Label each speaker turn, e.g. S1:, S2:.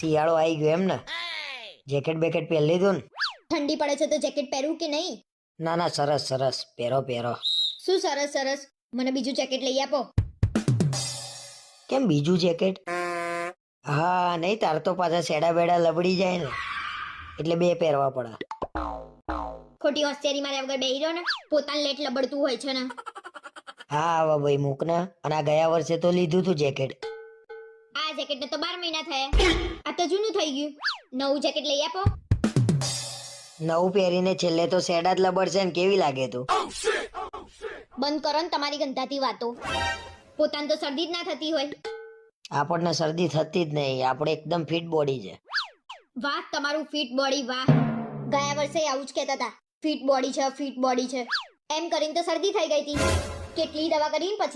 S1: શિયાળો આવી ગયો એમ ને? જેકેટ બેકેટ પહેરી લીધું ને?
S2: ઠંડી પડે છે તો જેકેટ પહેરવું કે નહીં?
S1: ના ના, સરસ સરસ, પહેરો પહેરો.
S2: શું સરસ સરસ? મને બીજું જેકેટ લઈ આપો.
S1: કેમ બીજું જેકેટ? હા નહીં, તાર તો પાછા સેડા બેડા લબડી જાય ને, એટલે બે પહેરવા પડે.
S2: ખોટી હોશિયારી માર્યા વગર બેહી રહ્યો ને, પોતાને લેટ લબડતું હોય છે ને.
S1: હા હવે ભાઈ મૂક ને. અને આ ગયા વર્ષે તો લીધું તું જેકેટ.
S2: આ જેકેટ ને તો 12 મહિના થયા, આ તો જૂનું થઈ ગયું. નવું જેકેટ લઈ આપો.
S1: નવું પહેરીને છેલ્લે તો સેડા જ લબડશે ને, કેવી લાગે તું?
S2: બંધ કરો ને તમારી ગંધાતી વાતો. પોતાને તો શરદી જ ના થતી હોય.
S1: આપણને શરદી થતી જ નહીં, આપણે એકદમ ફિટ બોડી છે.
S2: વાહ તમારું ફિટ બોડી, વાહ. ગયા વર્ષે આવું જ કહેતા હતા, ફિટ બોડી છે, ફિટ બોડી છે. એમ કરીને તો શરદી થઈ ગઈ હતી. કેટલી દવા કરીને પછી